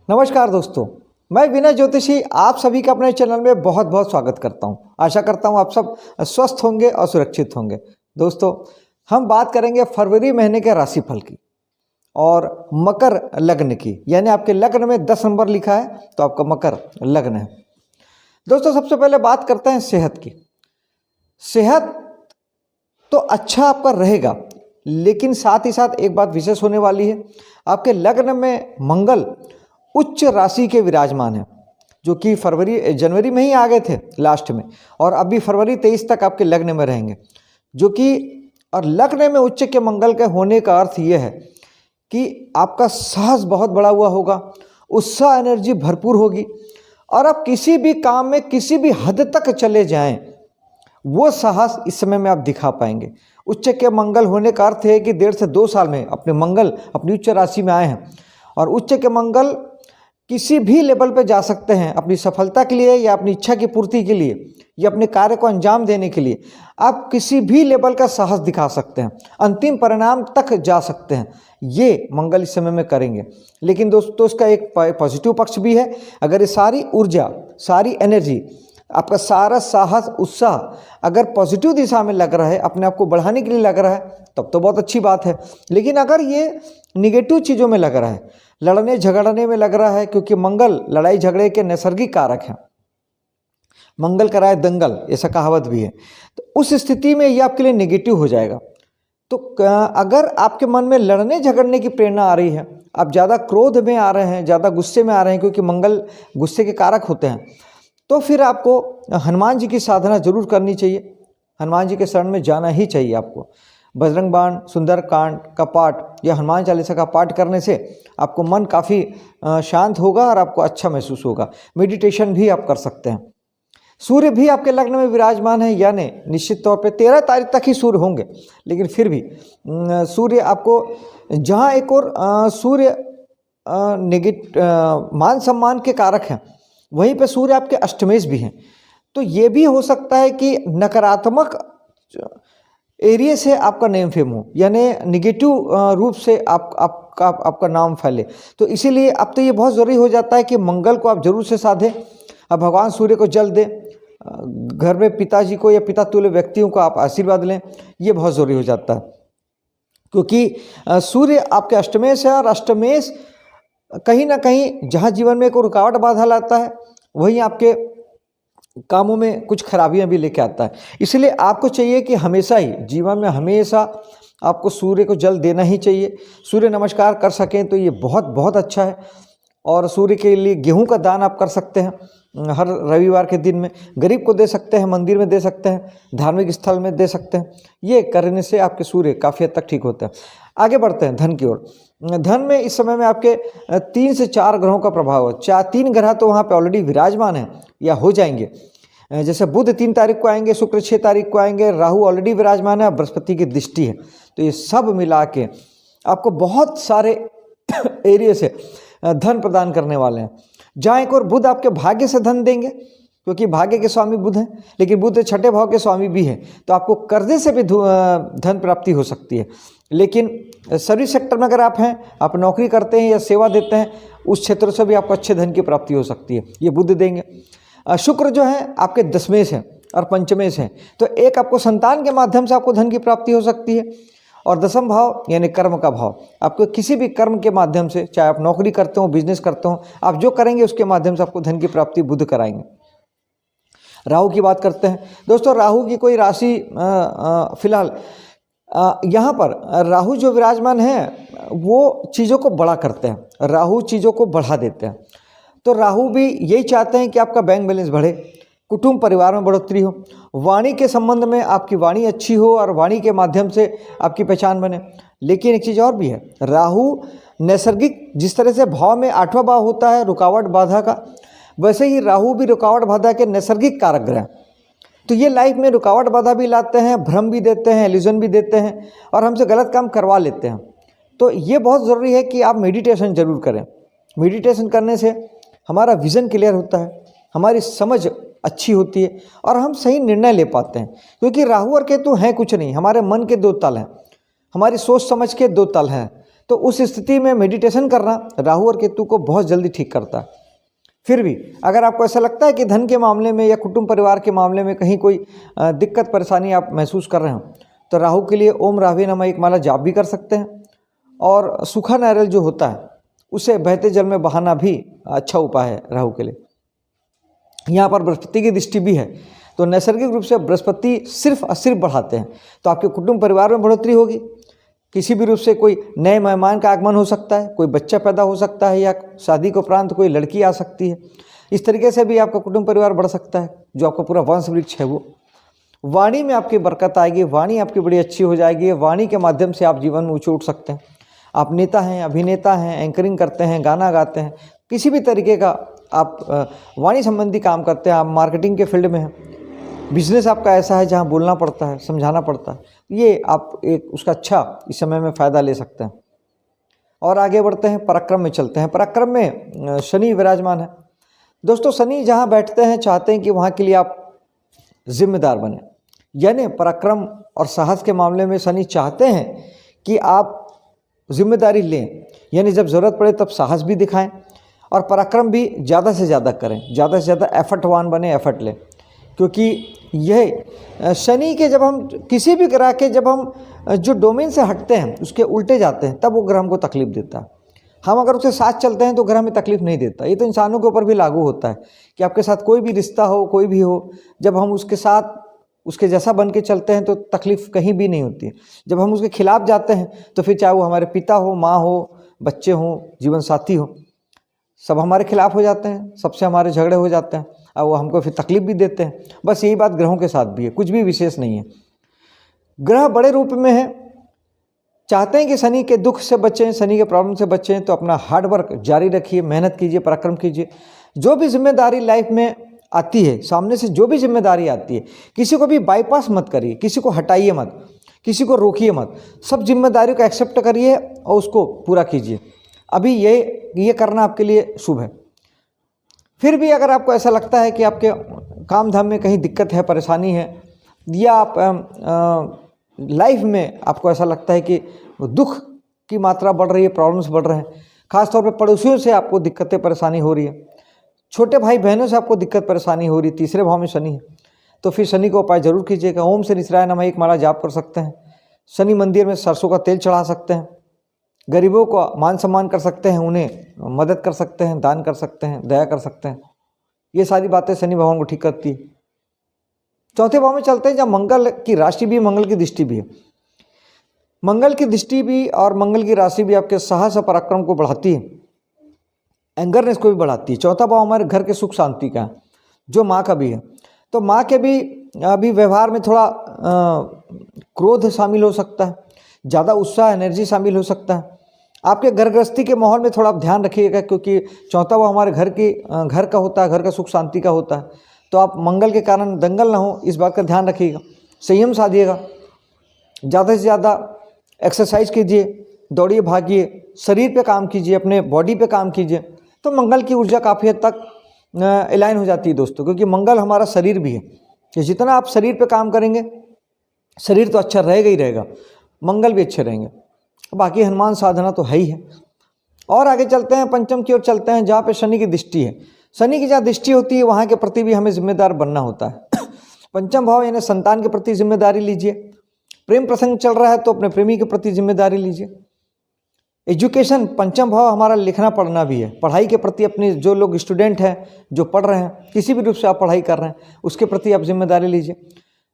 नमस्कार दोस्तों, मैं विनय ज्योतिषी आप सभी का अपने चैनल में बहुत बहुत स्वागत करता हूं। आशा करता हूं आप सब स्वस्थ होंगे और सुरक्षित होंगे। दोस्तों, हम बात करेंगे फरवरी महीने के राशिफल की और मकर लग्न की, यानी आपके लग्न में 10 नंबर लिखा है तो आपका मकर लग्न है। दोस्तों, सबसे पहले बात करते हैं सेहत की। सेहत तो अच्छा आपका रहेगा, लेकिन साथ ही साथ एक बात विशेष होने वाली है। आपके लग्न में मंगल उच्च राशि के विराजमान है, जो कि जनवरी में ही आ गए थे लास्ट में, और अभी फरवरी 23 तक आपके लग्न में रहेंगे, जो कि और लग्न में उच्च के मंगल के होने का अर्थ यह है कि आपका साहस बहुत बड़ा हुआ होगा, उत्साह एनर्जी भरपूर होगी, और आप किसी भी काम में किसी भी हद तक चले जाएं, वो साहस इस समय में आप दिखा पाएंगे। उच्च के मंगल होने का अर्थ है कि 1.5 से 2 साल में अपने मंगल अपनी उच्च राशि में आए हैं, और उच्च के मंगल किसी भी लेवल पे जा सकते हैं अपनी सफलता के लिए, या अपनी इच्छा की पूर्ति के लिए, या अपने कार्य को अंजाम देने के लिए। आप किसी भी लेवल का साहस दिखा सकते हैं, अंतिम परिणाम तक जा सकते हैं। ये मंगल इस समय में करेंगे। लेकिन दोस्तों, इसका एक पॉजिटिव पक्ष भी है। अगर ये सारी ऊर्जा, सारी एनर्जी, आपका सारा साहस, उत्साह अगर पॉजिटिव दिशा में लग रहा है, अपने आप को बढ़ाने के लिए लग रहा है, तब तो बहुत अच्छी बात है। लेकिन अगर ये निगेटिव चीज़ों में लग रहा है, लड़ने झगड़ने में लग रहा है, क्योंकि मंगल लड़ाई झगड़े के नैसर्गिक कारक हैं, मंगल कराए दंगल, ऐसा कहावत भी है, तो उस स्थिति में ये आपके लिए नेगेटिव हो जाएगा। तो अगर आपके मन में लड़ने झगड़ने की प्रेरणा आ रही है, आप ज़्यादा क्रोध में आ रहे हैं, ज़्यादा गुस्से में आ रहे हैं, क्योंकि मंगल गुस्से के कारक होते हैं, तो फिर आपको हनुमान जी की साधना जरूर करनी चाहिए। हनुमान जी के शरण में जाना ही चाहिए आपको। बजरंग बाण, सुंदरकांड का पाठ या हनुमान चालीसा का पाठ करने से आपको मन काफ़ी शांत होगा और आपको अच्छा महसूस होगा। मेडिटेशन भी आप कर सकते हैं। सूर्य भी आपके लग्न में विराजमान है, यानी निश्चित तौर पे 13 तारीख तक ही सूर्य होंगे, लेकिन फिर भी सूर्य आपको जहाँ एक और सूर्य मान सम्मान के कारक हैं, वहीं पे सूर्य आपके अष्टमेश भी हैं। तो ये भी हो सकता है कि नकारात्मक एरिया से आपका नेम फेम हो, यानी निगेटिव रूप से आपका नाम फैले। तो इसीलिए अब तो ये बहुत ज़रूरी हो जाता है कि मंगल को आप जरूर से साधें। अब भगवान सूर्य को जल दें, घर में पिताजी को या पिता तुल्य व्यक्तियों को आप आशीर्वाद लें, ये बहुत ज़रूरी हो जाता है। क्योंकि सूर्य आपके अष्टमेश है, और अष्टमेश कहीं ना कहीं जहाँ जीवन में कोई रुकावट बाधा लाता है, वहीं आपके कामों में कुछ खराबियां भी लेके आता है। इसलिए आपको चाहिए कि हमेशा ही जीवन में हमेशा आपको सूर्य को जल देना ही चाहिए। सूर्य नमस्कार कर सकें तो ये बहुत बहुत अच्छा है। और सूर्य के लिए गेहूं का दान आप कर सकते हैं हर रविवार के दिन में, गरीब को दे सकते हैं, मंदिर में दे सकते हैं, धार्मिक स्थल में दे सकते हैं। ये करने से आपके सूर्य काफ़ी हद तक ठीक होता है। आगे बढ़ते हैं धन की ओर। धन में इस समय में आपके 3 से 4 ग्रहों का प्रभाव है। 3 ग्रह तो वहाँ पे ऑलरेडी विराजमान हैं या हो जाएंगे। जैसे बुध 3 तारीख को आएंगे, शुक्र 6 तारीख को आएंगे, राहु ऑलरेडी विराजमान है, बृहस्पति की दृष्टि है। तो ये सब मिला के आपको बहुत सारे एरिया से धन प्रदान करने वाले हैं। जहाँ एक और बुध आपके भाग्य से धन देंगे, क्योंकि भाग्य के स्वामी बुध हैं, लेकिन बुध 6ठे भाव के स्वामी भी हैं, तो आपको कर्जे से भी धन प्राप्ति हो सकती है। लेकिन सर्विस सेक्टर में अगर आप हैं, आप नौकरी करते हैं या सेवा देते हैं, उस क्षेत्र से भी आपको अच्छे धन की प्राप्ति हो सकती है, ये बुध देंगे। शुक्र जो है आपके दशमेश हैं और पंचमेश हैं, तो एक आपको संतान के माध्यम से आपको धन की प्राप्ति हो सकती है। और दशम भाव यानी कर्म का भाव, आपको किसी भी कर्म के माध्यम से, चाहे आप नौकरी करते हो, बिजनेस करते हो, आप जो करेंगे उसके माध्यम से आपको धन की प्राप्ति बुध कराएंगे। राहु की बात करते हैं दोस्तों। राहु की कोई राशि फिलहाल यहाँ पर राहु जो विराजमान है वो चीज़ों को बड़ा करते हैं, राहु चीज़ों को बढ़ा देते हैं। तो राहु भी यही चाहते हैं कि आपका बैंक बैलेंस बढ़े, कुटुंब परिवार में बढ़ोतरी हो, वाणी के संबंध में आपकी वाणी अच्छी हो और वाणी के माध्यम से आपकी पहचान बने। लेकिन एक चीज़ और भी है, राहु नैसर्गिक जिस तरह से भाव में 8वां भाव होता है रुकावट बाधा का, वैसे ही राहु भी रुकावट बाधा के नैसर्गिक कारक ग्रह। तो ये लाइफ में रुकावट बाधा भी लाते हैं, भ्रम भी देते हैं, इल्यूजन भी देते हैं, और हमसे गलत काम करवा लेते हैं। तो ये बहुत ज़रूरी है कि आप मेडिटेशन जरूर करें। मेडिटेशन करने से हमारा विज़न क्लियर होता है, हमारी समझ अच्छी होती है, और हम सही निर्णय ले पाते हैं। क्योंकि राहु और केतु हैं कुछ नहीं, हमारे मन के 2 तल हैं, हमारी सोच समझ के 2 तल हैं। तो उस स्थिति में मेडिटेशन करना राहु और केतु को बहुत जल्दी ठीक करता है। फिर भी अगर आपको ऐसा लगता है कि धन के मामले में या कुटुंब परिवार के मामले में कहीं कोई दिक्कत परेशानी आप महसूस कर रहे हो, तो राहु के लिए ओम राहवे नमः एक माला जाप भी कर सकते हैं, और सूखा नारियल जो होता है उसे बहते जल में बहाना भी अच्छा उपाय है राहु के लिए। यहाँ पर बृहस्पति की दृष्टि भी है, तो नैसर्गिक रूप से बृहस्पति सिर्फ और सिर्फ बढ़ाते हैं, तो आपके कुटुंब परिवार में बढ़ोतरी होगी। किसी भी रूप से कोई नए मेहमान का आगमन हो सकता है, कोई बच्चा पैदा हो सकता है, या शादी के उपरांत कोई लड़की आ सकती है। इस तरीके से भी आपका कुटुंब परिवार बढ़ सकता है। जो आपका पूरा वंश वृक्ष है वो, वाणी में आपकी बरकत आएगी, वाणी आपकी बड़ी अच्छी हो जाएगी। वाणी के माध्यम से आप जीवन में ऊँचे उठ सकते हैं। आप नेता हैं, अभिनेता हैं, एंकरिंग करते हैं, गाना गाते हैं, किसी भी तरीके का आप वाणी संबंधी काम करते हैं, आप मार्केटिंग के फील्ड में हैं, बिजनेस आपका ऐसा है जहाँ बोलना पड़ता है, समझाना पड़ता है, ये आप एक उसका अच्छा इस समय में फ़ायदा ले सकते हैं। और आगे बढ़ते हैं, पराक्रम में चलते हैं। पराक्रम में शनि विराजमान है। दोस्तों, शनि जहाँ बैठते हैं चाहते हैं कि वहाँ के लिए आप जिम्मेदार बने, यानी पराक्रम और साहस के मामले में शनि चाहते हैं कि आप जिम्मेदारी लें, यानी जब ज़रूरत पड़े तब साहस भी दिखाएं और पराक्रम भी ज़्यादा से ज़्यादा करें, ज़्यादा से ज़्यादा एफर्टवान बने, एफर्ट लें। क्योंकि यह शनि के जब हम किसी भी ग्रह के जब हम जो डोमेन से हटते हैं उसके उल्टे जाते हैं, तब वो ग्रह हमको तकलीफ देता है। हम अगर उसके साथ चलते हैं तो ग्रह में तकलीफ नहीं देता। ये तो इंसानों के ऊपर भी लागू होता है कि आपके साथ कोई भी रिश्ता हो, कोई भी हो, जब हम उसके साथ उसके जैसा बन के चलते हैं तो तकलीफ कहीं भी नहीं होती है। जब हम उसके खिलाफ जाते हैं तो फिर चाहे वो हमारे पिता हो, माँ हो, बच्चे हों, जीवन साथी हो, सब हमारे खिलाफ हो जाते हैं, सबसे हमारे झगड़े हो जाते हैं और वो हमको फिर तकलीफ भी देते हैं। बस यही बात ग्रहों के साथ भी है, कुछ भी विशेष नहीं है। ग्रह बड़े रूप में है, चाहते हैं कि शनि के दुख से बचें, शनि के प्रॉब्लम से बचें, तो अपना हार्ड वर्क जारी रखिए, मेहनत कीजिए, पराक्रम कीजिए। जो भी जिम्मेदारी लाइफ में आती है, सामने से जो भी जिम्मेदारी आती है, किसी को भी बाईपास मत करिए, किसी को हटाइए मत, किसी को रोकिए मत, सब जिम्मेदारियों को एक्सेप्ट करिए और उसको पूरा कीजिए। अभी ये करना आपके लिए शुभ है। फिर भी अगर आपको ऐसा लगता है कि आपके काम धाम में कहीं दिक्कत है, परेशानी है, या आप लाइफ में आपको ऐसा लगता है कि दुख की मात्रा बढ़ रही है, प्रॉब्लम्स बढ़ रहे हैं, खासतौर पे पड़ोसियों से आपको दिक्कतें परेशानी हो रही है, छोटे भाई बहनों से आपको दिक्कत परेशानी हो रही है, तीसरे भाव में शनि है, तो फिर शनि का उपाय जरूर कीजिएगा। ओम शनिश्चराय नमः एक माला जाप कर सकते हैं, शनि मंदिर में सरसों का तेल चढ़ा सकते हैं, गरीबों को मान सम्मान कर सकते हैं, उन्हें मदद कर सकते हैं, दान कर सकते हैं, दया कर सकते हैं। ये सारी बातें शनि भगवान को ठीक करती है। चौथे भाव में चलते हैं जहाँ मंगल की राशि भी, मंगल की दृष्टि भी है। मंगल की दृष्टि भी और मंगल की राशि भी आपके साहस और पराक्रम को बढ़ाती है, एंगरनेस को भी बढ़ाती है। चौथा भाव हमारे घर के सुख शांति का है, जो माँ का भी है, तो माँ के भी अभी व्यवहार में थोड़ा क्रोध शामिल हो सकता है, ज़्यादा उत्साह, एनर्जी शामिल हो सकता है। आपके घर गृहस्थी के माहौल में थोड़ा आप ध्यान रखिएगा, क्योंकि चौथा भाव हमारे घर का होता है, घर का सुख शांति का होता है, तो आप मंगल के कारण दंगल ना हो, इस बात का ध्यान रखिएगा, संयम साधिएगा, ज़्यादा से ज़्यादा एक्सरसाइज कीजिए, दौड़िए, भागिए, शरीर पे काम कीजिए, अपने बॉडी पे काम कीजिए, तो मंगल की ऊर्जा काफ़ी हद तक अलाइन हो जाती है दोस्तों। क्योंकि मंगल हमारा शरीर भी है, कि जितना आप शरीर पे काम करेंगे, शरीर तो अच्छा रहेगा ही रहेगा, मंगल भी अच्छे रहेंगे। बाकी हनुमान साधना तो है ही है। और आगे चलते हैं, पंचम की ओर चलते हैं, जहाँ पे शनि की दृष्टि है। शनि की जहाँ दृष्टि होती है वहाँ के प्रति भी हमें जिम्मेदार बनना होता है। पंचम भाव यानी संतान के प्रति जिम्मेदारी लीजिए, प्रेम प्रसंग चल रहा है तो अपने प्रेमी के प्रति जिम्मेदारी लीजिए। एजुकेशन, पंचम भाव हमारा लिखना पढ़ना भी है, पढ़ाई के प्रति अपने जो लोग स्टूडेंट हैं, जो पढ़ रहे हैं, किसी भी रूप से आप पढ़ाई कर रहे हैं, उसके प्रति आप जिम्मेदारी लीजिए।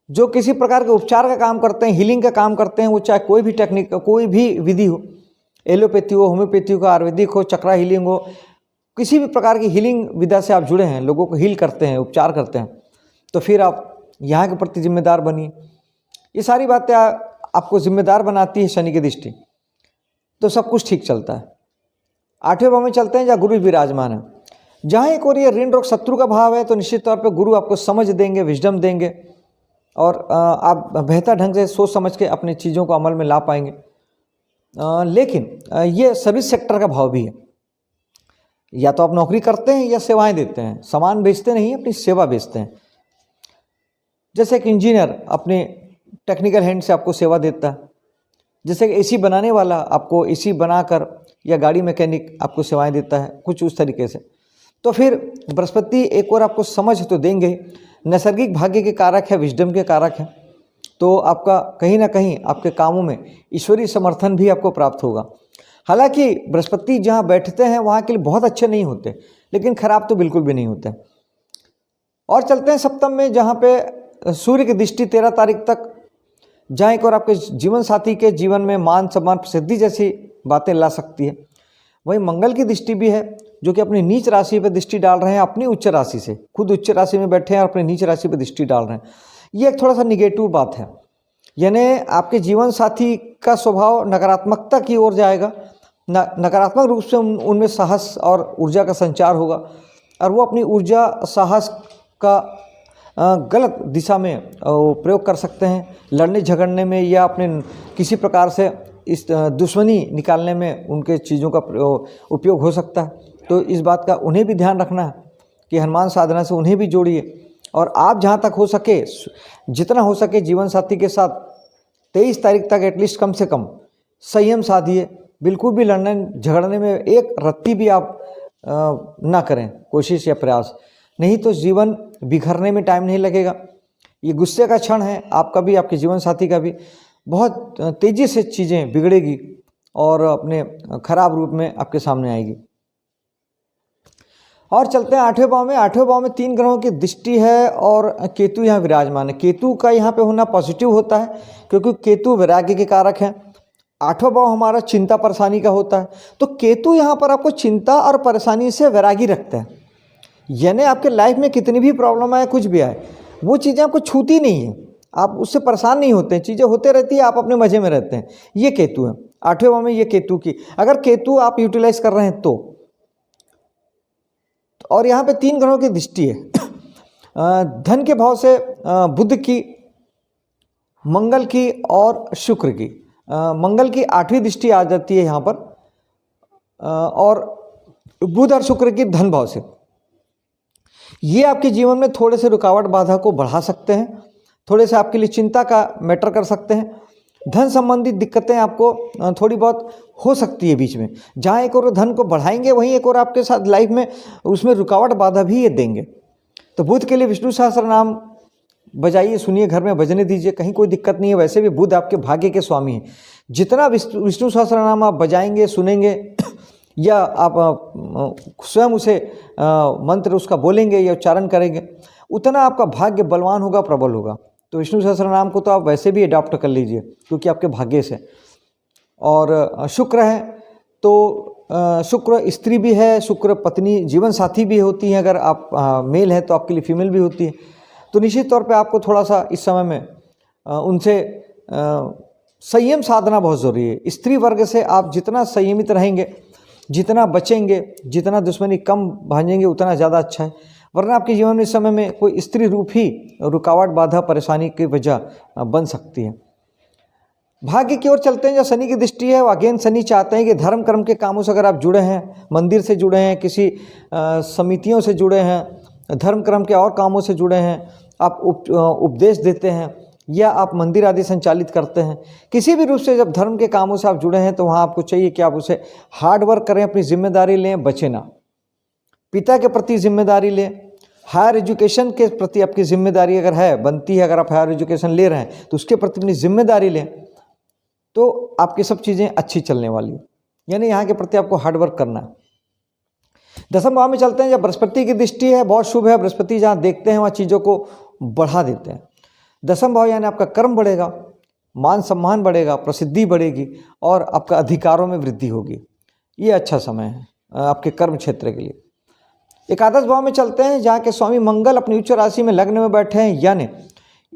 जो किसी प्रकार के उपचार का काम करते हैं, हीलिंग का काम करते हैं, वो चाहे कोई भी टेक्निक, कोई भी विधि हो, एलोपैथी हो, होम्योपैथी हो, आयुर्वेदिक हो, चक्रा हीलिंग हो, किसी भी प्रकार की हीलिंग विधा से आप जुड़े हैं, लोगों को हील करते हैं, उपचार करते हैं, तो फिर आप यहाँ के प्रति जिम्मेदार बनिए। ये सारी बातें आपको जिम्मेदार बनाती है शनि की दृष्टि, तो सब कुछ ठीक चलता है। आठवें भाव में चलते हैं जहाँ गुरु विराजमान है। जहाँ एक और ये ऋण रोग शत्रु का भाव है, तो निश्चित तौर पे गुरु आपको समझ देंगे, विजडम देंगे, और आप बेहतर ढंग से सोच समझ के अपनी चीज़ों को अमल में ला पाएंगे। लेकिन ये सर्विस सेक्टर का भाव भी है, या तो आप नौकरी करते हैं या सेवाएं देते हैं, सामान बेचते नहीं, अपनी सेवा बेचते हैं। जैसे एक इंजीनियर अपने टेक्निकल हैंड से आपको सेवा देता है, जैसे कि एसी बनाने वाला आपको एसी बनाकर, या गाड़ी मैकेनिक आपको सेवाएं देता है, कुछ उस तरीके से। तो फिर बृहस्पति एक और आपको समझ तो देंगे ही, नैसर्गिक भाग्य के कारक है, विजडम के कारक है, तो आपका कहीं ना कहीं आपके कामों में ईश्वरीय समर्थन भी आपको प्राप्त होगा। हालांकि बृहस्पति जहाँ बैठते हैं वहाँ के लिए बहुत अच्छे नहीं होते, लेकिन खराब तो बिल्कुल भी नहीं होते। और चलते हैं सप्तम में, जहाँ पे सूर्य की दृष्टि 13 तारीख तक, जहाँ एक और आपके जीवन साथी के जीवन में मान सम्मान प्रसिद्धि जैसी बातें ला सकती है। वहीं मंगल की दृष्टि भी है, जो कि अपनी नीच राशि पर दृष्टि डाल रहे हैं, अपनी उच्च राशि से, खुद उच्च राशि में बैठे हैं और अपनी नीच राशि पर दृष्टि डाल रहे हैं। ये एक थोड़ा सा निगेटिव बात है, यानी आपके जीवन साथी का स्वभाव नकारात्मकता की ओर जाएगा, नकारात्मक रूप से उनमें साहस और ऊर्जा का संचार होगा, और वो अपनी ऊर्जा साहस का गलत दिशा में प्रयोग कर सकते हैं, लड़ने झगड़ने में, या अपने किसी प्रकार से इस दुश्मनी निकालने में उनके चीज़ों का उपयोग हो सकता है। तो इस बात का उन्हें भी ध्यान रखना है कि हनुमान साधना से उन्हें भी जोड़िए। और आप जहाँ तक हो सके, जितना हो सके, जीवन साथी के साथ 23 तारीख तक एटलीस्ट कम से कम संयम साधिए। बिल्कुल भी लड़ने झगड़ने में एक रत्ती भी आप ना करें, कोशिश या प्रयास, नहीं तो जीवन बिखरने में टाइम नहीं लगेगा। ये गुस्से का क्षण है, आपका भी, आपके जीवन साथी का भी। बहुत तेज़ी से चीज़ें बिगड़ेगी और अपने खराब रूप में आपके सामने आएगी। और चलते हैं 8वें भाव में। 8वें भाव में 3 ग्रहों की दृष्टि है और केतु यहाँ विराजमान है। केतु का यहाँ पे होना पॉजिटिव होता है, क्योंकि केतु वैराग्य के कारक है। 8वां भाव हमारा चिंता परेशानी का होता है, तो केतु यहाँ पर आपको चिंता और परेशानी से वैरागी रखते हैं। यानी आपके लाइफ में कितनी भी प्रॉब्लम आए, कुछ भी आए, वो चीज़ें आपको छूती नहीं है, आप उससे परेशान नहीं होते हैं, चीज़ें होते रहती है, आप अपने मज़े में रहते हैं। ये केतु है 8वें भाव में। ये केतु की, अगर केतु आप यूटिलाइज कर रहे हैं तो। और यहाँ पे 3 ग्रहों की दृष्टि है। धन के भाव से बुध की, मंगल की और शुक्र की। मंगल की 8वीं दृष्टि आ जाती है यहाँ पर, और बुध और शुक्र की धन भाव से। ये आपके जीवन में थोड़े से रुकावट बाधा को बढ़ा सकते हैं, थोड़े से आपके लिए चिंता का मैटर कर सकते हैं। धन संबंधित दिक्कतें आपको थोड़ी बहुत हो सकती है बीच में। जहाँ एक और धन को बढ़ाएंगे, वहीं एक और आपके साथ लाइफ में उसमें रुकावट बाधा भी ये देंगे। तो बुध के लिए विष्णु सहस्त्र नाम बजाइए, सुनिए, घर में बजने दीजिए, कहीं कोई दिक्कत नहीं है। वैसे भी बुध आपके भाग्य के स्वामी हैं। जितना विष्णु सहस्त्र नाम आप बजाएंगे, सुनेंगे, या आप स्वयं उसे मंत्र उसका बोलेंगे या उच्चारण करेंगे, उतना आपका भाग्य बलवान होगा, प्रबल होगा। तो विष्णु सहस्त्र नाम को तो आप वैसे भी अडॉप्ट कर लीजिए, क्योंकि आपके भाग्य से। और शुक्र है, तो शुक्र स्त्री भी है, शुक्र पत्नी जीवन साथी भी होती है। अगर आप मेल है तो आपके लिए फीमेल भी होती है। तो निश्चित तौर पे आपको थोड़ा सा इस समय में उनसे संयम साधना बहुत ज़रूरी है। स्त्री वर्ग से आप जितना संयमित रहेंगे, जितना बचेंगे, जितना दुश्मनी कम भांजेंगे, उतना ज़्यादा अच्छा है। वरना आपके जीवन में इस समय में कोई स्त्री रूप ही रुकावट बाधा परेशानी की वजह बन सकती है। भाग्य की ओर चलते हैं, जो शनि की दृष्टि है, वो अगेन शनि चाहते हैं कि धर्म कर्म के कामों से अगर आप जुड़े हैं, मंदिर से जुड़े हैं, किसी समितियों से जुड़े हैं, धर्म कर्म के और कामों से जुड़े हैं, आप उपदेश देते हैं, या आप मंदिर आदि संचालित करते हैं, किसी भी रूप से जब धर्म के कामों से आप जुड़े हैं, तो वहाँ आपको चाहिए कि आप उसे हार्ड वर्क करें, अपनी जिम्मेदारी लें, बचे ना। पिता के प्रति जिम्मेदारी लें, हायर एजुकेशन के प्रति आपकी जिम्मेदारी अगर है, बनती है, अगर आप हायर एजुकेशन ले रहे हैं तो उसके प्रति अपनी जिम्मेदारी लें, तो आपकी सब चीज़ें अच्छी चलने वाली। यानी यहाँ के प्रति आपको हार्ड वर्क करना है। 10वें भाव में चलते हैं, जब बृहस्पति की दृष्टि है, बहुत शुभ है। बृहस्पति जहाँ देखते हैं वहाँ चीज़ों को बढ़ा देते हैं। 10वां भाव यानी आपका कर्म बढ़ेगा, मान सम्मान बढ़ेगा, प्रसिद्धि बढ़ेगी, और आपका अधिकारों में वृद्धि होगी। ये अच्छा समय है आपके कर्म क्षेत्र के लिए। 11वें भाव में चलते हैं, जहाँ के स्वामी मंगल अपनी उच्च राशि में लग्न में बैठे हैं, यानी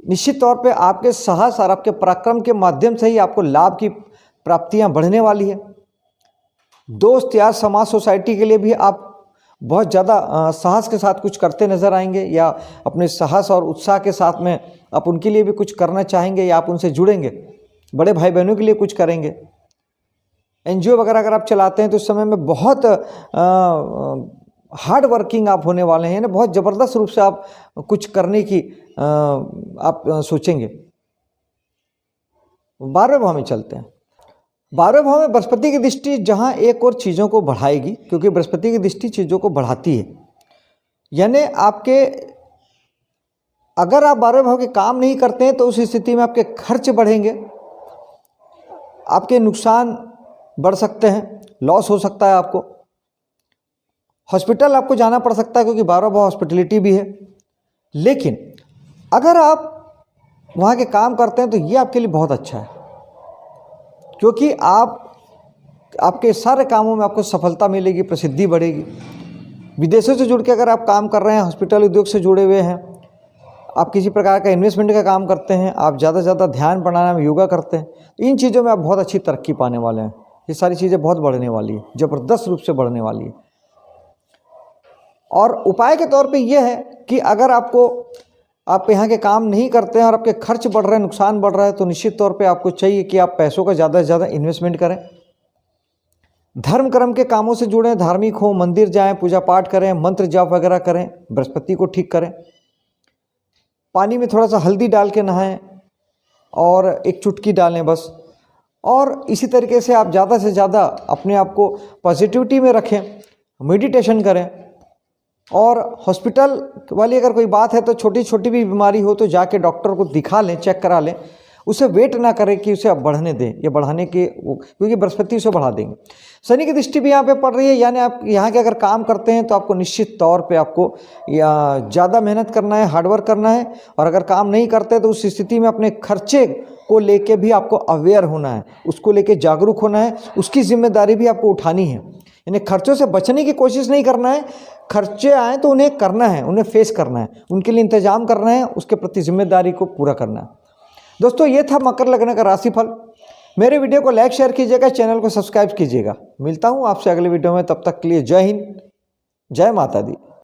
निश्चित तौर पे आपके साहस और आपके पराक्रम के माध्यम से ही आपको लाभ की प्राप्तियां बढ़ने वाली है। दोस्त यार, समाज, सोसाइटी के लिए भी आप बहुत ज़्यादा साहस के साथ कुछ करते नज़र आएंगे, या अपने साहस और उत्साह के साथ में आप उनके लिए भी कुछ करना चाहेंगे, या आप उनसे जुड़ेंगे। बड़े भाई बहनों के लिए कुछ करेंगे। एनजीओ वगैरह अगर आप चलाते हैं तो इस समय में बहुत हार्ड वर्किंग आप होने वाले हैं, यानी बहुत ज़बरदस्त रूप से आप कुछ करने की आप सोचेंगे। 12वें भाव में चलते हैं। 12वें भाव में बृहस्पति की दृष्टि जहाँ एक और चीज़ों को बढ़ाएगी, क्योंकि बृहस्पति की दृष्टि चीज़ों को बढ़ाती है। यानी आपके अगर आप 12वें भाव के काम नहीं करते हैं तो उस स्थिति में आपके खर्च बढ़ेंगे, आपके नुकसान बढ़ सकते हैं, लॉस हो सकता है, आपको हॉस्पिटल आपको जाना पड़ सकता है, क्योंकि 12वां भाव हॉस्पिटलिटी भी है। लेकिन अगर आप वहाँ के काम करते हैं तो ये आपके लिए बहुत अच्छा है, क्योंकि आपके सारे कामों में आपको सफलता मिलेगी, प्रसिद्धि बढ़ेगी। विदेशों से जुड़ के अगर आप काम कर रहे हैं, हॉस्पिटल उद्योग से जुड़े हुए हैं, आप किसी प्रकार का इन्वेस्टमेंट का काम करते हैं, आप ज़्यादा से ज़्यादा ध्यान प्राणायाम योगा करते हैं, तो इन चीज़ों में आप बहुत अच्छी तरक्की पाने वाले हैं। ये सारी चीज़ें बहुत बढ़ने वाली है, ज़बरदस्त रूप से बढ़ने वाली है। और उपाय के तौर पे ये है कि अगर आप यहाँ के काम नहीं करते हैं और आपके खर्च बढ़ रहे हैं, नुकसान बढ़ रहा है, तो निश्चित तौर पे आपको चाहिए कि आप पैसों का ज़्यादा से ज़्यादा इन्वेस्टमेंट करें। धर्म कर्म के कामों से जुड़ें, धार्मिक हो, मंदिर जाएं, पूजा पाठ करें, मंत्र जाप वगैरह करें, बृहस्पति को ठीक करें। पानी में थोड़ा सा हल्दी डाल के नहाएं और एक चुटकी डालें बस। और इसी तरीके से आप ज़्यादा से ज़्यादा अपने आप को पॉजिटिविटी में रखें, मेडिटेशन करें। और हॉस्पिटल वाली अगर कोई बात है तो छोटी छोटी भी बीमारी हो तो जाके डॉक्टर को दिखा लें, चेक करा लें, उसे वेट ना करें कि उसे अब बढ़ने दें या बढ़ाने के, क्योंकि बृहस्पति उसे बढ़ा देंगे। शनि की दृष्टि भी यहाँ पे पड़ रही है, यानी आप यहाँ के अगर काम करते हैं तो आपको निश्चित तौर पे आपको ज़्यादा मेहनत करना है, हार्डवर्क करना है। और अगर काम नहीं करते तो उस स्थिति में अपने खर्चे को लेके भी आपको अवेयर होना है, उसको लेके जागरूक होना है, उसकी जिम्मेदारी भी आपको उठानी है। यानी खर्चों से बचने की कोशिश नहीं करना है, खर्चे आए तो उन्हें करना है, उन्हें फेस करना है, उनके लिए इंतजाम करना है, उसके प्रति जिम्मेदारी को पूरा करना है। दोस्तों, ये था मकर लग्न का राशिफल। मेरे वीडियो को लाइक शेयर कीजिएगा, चैनल को सब्सक्राइब कीजिएगा। मिलता हूँ आपसे अगले वीडियो में, तब तक के लिए जय हिंद, जय माता दी।